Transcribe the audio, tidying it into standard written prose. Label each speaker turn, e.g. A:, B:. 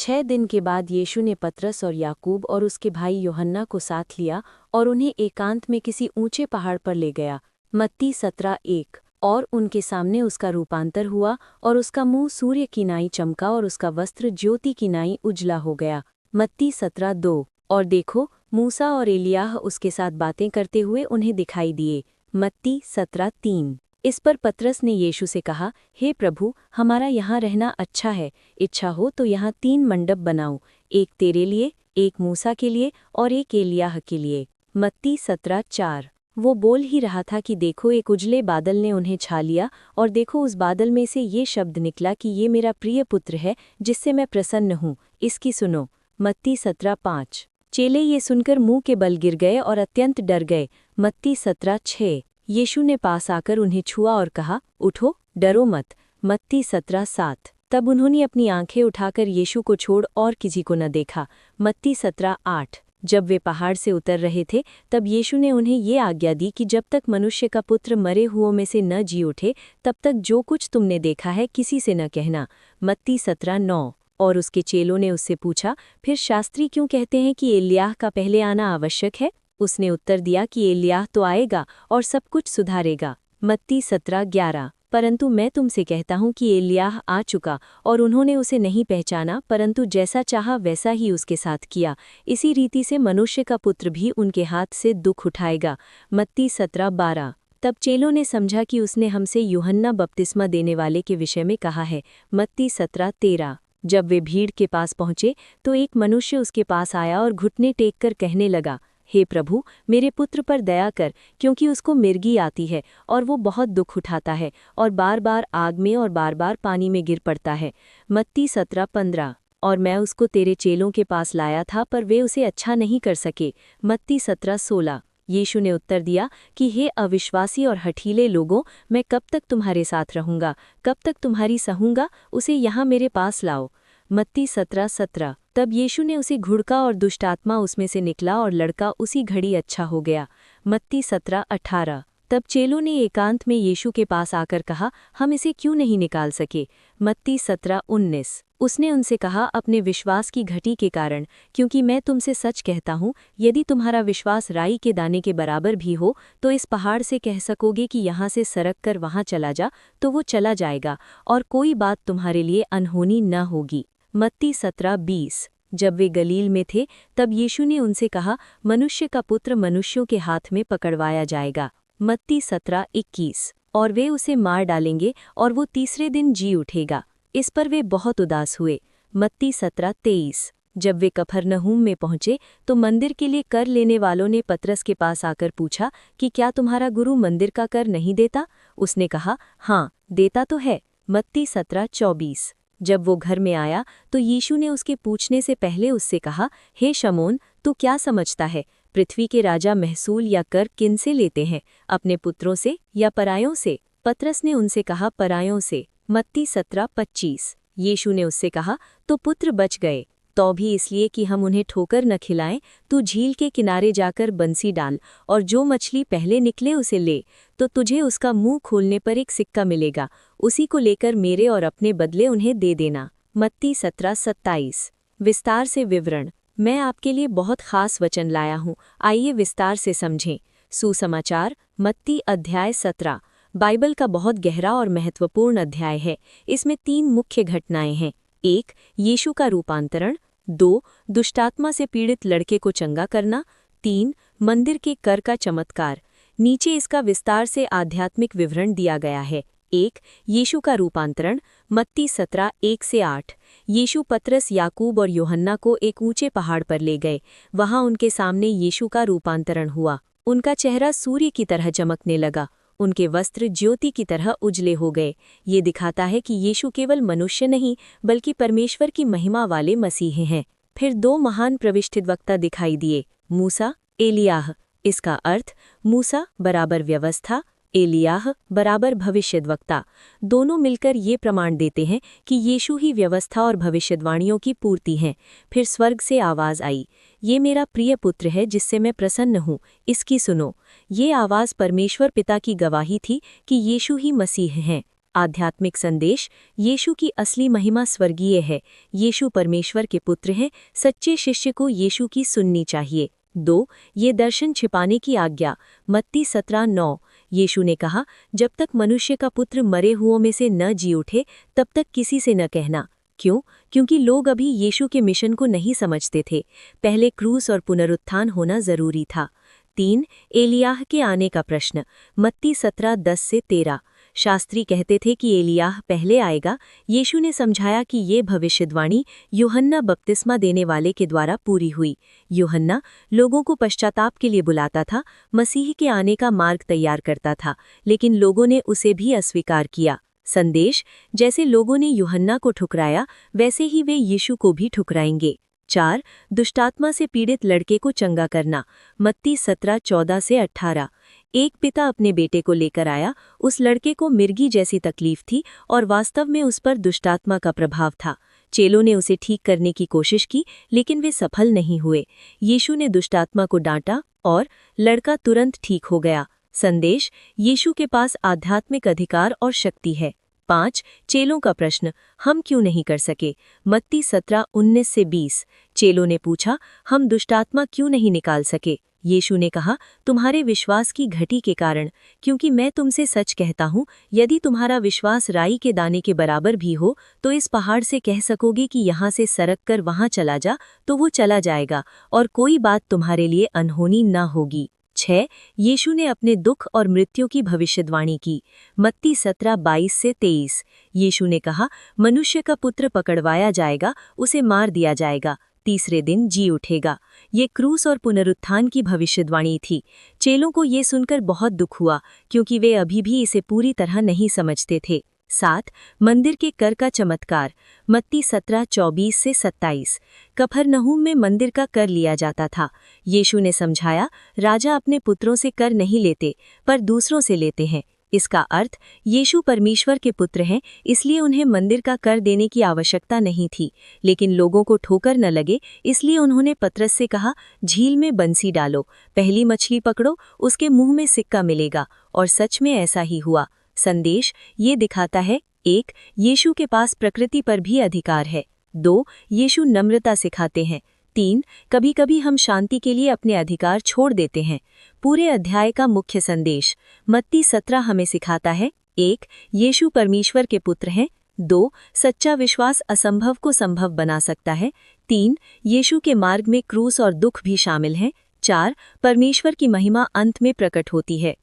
A: 6 दिन के बाद यीशु ने पतरस और याकूब और उसके भाई यूहन्ना को साथ लिया और उन्हें एकांत में किसी ऊंचे पहाड़ पर ले गया। मत्ती 17:1। और उनके सामने उसका रूपांतर हुआ और उसका मुंह सूर्य की नाई चमका और उसका वस्त्र ज्योति की नाई उजला हो गया। मत्ती 17:2। और देखो, मूसा और एलियाह उसके साथ बातें करते हुए उन्हें दिखाई दिए। मत्ती 17:3। इस पर पतरस ने यीशु से कहा, हे प्रभु, हमारा यहाँ रहना अच्छा है। इच्छा हो तो यहाँ 3 मंडप बनाऊं, एक तेरे लिए, एक मूसा के लिए और एक एलियाह के लिए। मत्ती 17:4। वो बोल ही रहा था कि देखो, एक उजले बादल ने उन्हें छा लिया और देखो, उस बादल में से ये शब्द निकला कि ये मेरा प्रिय पुत्र है जिससे मैं प्रसन्न हूँ, इसकी सुनो। मत्ती 17:5। चेले ये सुनकर मुंह के बल गिर गए और अत्यंत डर गए। मत्ती 17:6। यीशु ने पास आकर उन्हें छुआ और कहा, उठो, डरो मत। मत्ती 17:7। तब उन्होंने अपनी आंखें उठाकर यीशु को छोड़ और किसी को न देखा। मत्ती 17:8। जब वे पहाड़ से उतर रहे थे तब यीशु ने उन्हें ये आज्ञा दी कि जब तक मनुष्य का पुत्र मरे हुओं में से न जी उठे तब तक जो कुछ तुमने देखा है किसी से न कहना। मत्ती 17:9। और उसके चेलों ने उससे पूछा, फिर शास्त्री क्यों कहते हैं कि एलियाह का पहले आना आवश्यक है? उसने उत्तर दिया कि एलियाह तो आएगा और सब कुछ सुधारेगा। मत्ती 17:11। परंतु मैं तुमसे कहता हूँ कि एलियाह आ चुका और उन्होंने उसे नहीं पहचाना, परंतु जैसा चाहा वैसा ही उसके साथ किया। इसी रीति से मनुष्य का पुत्र भी उनके हाथ से दुख उठाएगा। मत्ती 17:12। तब चेलों ने समझा कि उसने हमसे यूहन्ना बपतिस्मा देने वाले के विषय में कहा है। मत्ती 17:13। जब वे भीड़ के पास पहुंचे तो एक मनुष्य उसके पास आया और घुटने टेक कर कहने लगा, हे प्रभु, मेरे पुत्र पर दया कर, क्योंकि उसको मिर्गी आती है और वो बहुत दुख उठाता है और बार बार आग में और बार बार पानी में गिर पड़ता है। मत्ती 17:15। और मैं उसको तेरे चेलों के पास लाया था पर वे उसे अच्छा नहीं कर सके। मत्ती 17:16। यीशु ने उत्तर दिया कि हे अविश्वासी और हठीले लोगों, मैं कब तक तुम्हारे साथ रहूंगा, कब तक तुम्हारी सहूंगा, उसे यहाँ मेरे पास लाओ। मत्ती 17:17। तब यीशु ने उसे घुड़का और दुष्टात्मा उसमें से निकला और लड़का उसी घड़ी अच्छा हो गया। मत्ती 17:18। तब चेलों ने एकांत में यीशु के पास आकर कहा, हम इसे क्यों नहीं निकाल सके? मत्ती 17:19। उसने उनसे कहा, अपने विश्वास की घटी के कारण, क्योंकि मैं तुमसे सच कहता हूँ, यदि तुम्हारा विश्वास राई के दाने के बराबर भी हो तो इस पहाड़ से कह सकोगे कि यहाँ से सरक कर वहाँ चला जा, तो वो चला जाएगा और कोई बात तुम्हारे लिए अनहोनी न होगी। मत्ती 17:20। जब वे गलील में थे तब यीशु ने उनसे कहा, मनुष्य का पुत्र मनुष्यों के हाथ में पकड़वाया जाएगा। मत्ती 17:21। और वे उसे मार डालेंगे और वो तीसरे दिन जी उठेगा। इस पर वे बहुत उदास हुए। मत्ती 17:23। जब वे कफरनहूम में पहुंचे तो मंदिर के लिए कर लेने वालों ने पतरस के पास आकर पूछा कि क्या तुम्हारा गुरु मंदिर का कर नहीं देता? उसने कहा, हाँ, देता तो है। मत्ती 17:24। जब वो घर में आया तो यीशु ने उसके पूछने से पहले उससे कहा, हे शमौन, तू क्या समझता है? पृथ्वी के राजा महसूल या कर किनसे लेते हैं, अपने पुत्रों से या परायों से? पतरस ने उनसे कहा, परायों से। मत्ती 17:25। यीशु ने उससे कहा, तो पुत्र बच गए, तो भी इसलिए कि हम उन्हें ठोकर न खिलाएं। तू झील के किनारे जाकर बंसी डाल और जो मछली पहले निकले उसे ले, तो तुझे उसका मुंह खोलने पर एक सिक्का मिलेगा। उसी को लेकर मेरे और अपने बदले उन्हें दे देना। मत्ती 17:27। विस्तार से विवरण। मैं आपके लिए बहुत खास वचन लाया हूँ, आइए विस्तार से समझें। सुसमाचार। मत्ती अध्याय 17 बाइबल का बहुत गहरा और महत्वपूर्ण अध्याय है। इसमें 3 मुख्य घटनाएं हैं। 1. यीशु का रूपांतरण। 2. दुष्टात्मा से पीड़ित लड़के को चंगा करना। 3. मंदिर के कर का चमत्कार। नीचे इसका विस्तार से आध्यात्मिक विवरण दिया गया है। 1. यीशु का रूपांतरण। मत्ती 17:1-8। यीशु पतरस, याकूब और यूहन्ना को एक ऊंचे पहाड़ पर ले गए। वहां उनके सामने यीशु का रूपांतरण हुआ। उनका चेहरा सूर्य की तरह चमकने लगा। उनके वस्त्र ज्योति की तरह उजले हो गए। ये दिखाता है कि यीशु केवल मनुष्य नहीं बल्कि परमेश्वर की महिमा वाले मसीह हैं। फिर 2 महान प्रविष्टिवक्ता दिखाई दिए, मूसा, एलियाह। इसका अर्थ मूसा बराबर व्यवस्था, एलियाह बराबर भविष्यद्वक्ता। दोनों मिलकर ये प्रमाण देते हैं कि यीशु ही व्यवस्था और भविष्यवाणियों की पूर्ति हैं। फिर स्वर्ग से आवाज़ आई, ये मेरा प्रिय पुत्र है जिससे मैं प्रसन्न हूँ, इसकी सुनो। ये आवाज़ परमेश्वर पिता की गवाही थी कि यीशु ही मसीह हैं। आध्यात्मिक संदेश। यीशु की असली महिमा स्वर्गीय है। यीशु परमेश्वर के पुत्र हैं। सच्चे शिष्य को यीशु की सुननी चाहिए। 2. ये दर्शन छिपाने की आज्ञा। मत्ती 17:9। यीशु ने कहा, जब तक मनुष्य का पुत्र मरे हुओं में से न जी उठे, तब तक किसी से न कहना। क्यों? क्योंकि लोग अभी यीशु के मिशन को नहीं समझते थे। पहले क्रूस और पुनरुत्थान होना जरूरी था। 3. एलियाह के आने का प्रश्न। मत्ती 17:10-13। शास्त्री कहते थे कि एलियाह पहले आएगा। यीशु ने समझाया कि ये भविष्यवाणी यूहन्ना बपतिस्मा देने वाले के द्वारा पूरी हुई। यूहन्ना लोगों को पश्चाताप के लिए बुलाता था, मसीह के आने का मार्ग तैयार करता था, लेकिन लोगों ने उसे भी अस्वीकार किया। संदेश। जैसे लोगों ने यूहन्ना को ठुकराया, वैसे ही वे यीशु को भी ठुकराएंगे। 4. दुष्टात्मा से पीड़ित लड़के को चंगा करना। मत्ती 17:14-18। एक पिता अपने बेटे को लेकर आया। उस लड़के को मिर्गी जैसी तकलीफ थी और वास्तव में उस पर दुष्टात्मा का प्रभाव था। चेलों ने उसे ठीक करने की कोशिश की, लेकिन वे सफल नहीं हुए। यीशु ने दुष्टात्मा को डांटा और लड़का तुरंत ठीक हो गया। संदेश। यीशु के पास आध्यात्मिक अधिकार और शक्ति है। 5. चेलों का प्रश्न। हम क्यों नहीं कर सके? मत्ती 17:19-20। चेलों ने पूछा, हम दुष्टात्मा क्यों नहीं निकाल सके? यीशु ने कहा, तुम्हारे विश्वास की घटी के कारण। क्योंकि मैं तुमसे सच कहता हूँ, यदि तुम्हारा विश्वास राई के दाने के बराबर भी हो, तो इस पहाड़ से कह सकोगे कि यहाँ से सरक कर वहाँ चला जा, तो वो चला जाएगा, और कोई बात तुम्हारे लिए अनहोनी न होगी। 6. यीशु ने अपने दुख और मृत्यु की भविष्यवाणी की। मत्ती 17:22-23। यीशु ने कहा, मनुष्य का पुत्र पकड़वाया जाएगा, उसे मार दिया जाएगा, तीसरे दिन जी उठेगा। ये क्रूस और पुनरुत्थान की भविष्यवाणी थी। चेलों को ये सुनकर बहुत दुख हुआ, क्योंकि वे अभी भी इसे पूरी तरह नहीं समझते थे। 7. मंदिर के कर का चमत्कार। मत्ती 17:24-27। कफरनहूम में मंदिर का कर लिया जाता था। यीशु ने समझाया, राजा अपने पुत्रों से कर नहीं लेते, पर दूसरों से लेते हैं। इसका अर्थ, यीशु परमेश्वर के पुत्र हैं, इसलिए उन्हें मंदिर का कर देने की आवश्यकता नहीं थी। लेकिन लोगों को ठोकर न लगे, इसलिए उन्होंने पतरस से कहा, झील में बंसी डालो, पहली मछली पकड़ो, उसके मुंह में सिक्का मिलेगा। और सच में ऐसा ही हुआ। संदेश। ये दिखाता है, 1. यीशु के पास प्रकृति पर भी अधिकार है। 2. यीशु नम्रता सिखाते हैं। 3. कभी-कभी हम शांति के लिए अपने अधिकार छोड़ देते हैं। पूरे अध्याय का मुख्य संदेश। मत्ती 17 हमें सिखाता है, 1. यीशु परमेश्वर के पुत्र हैं। 2. सच्चा विश्वास असंभव को संभव बना सकता है। 3. यीशु के मार्ग में क्रूस और दुख भी शामिल हैं। 4. परमेश्वर की महिमा अंत में प्रकट होती है।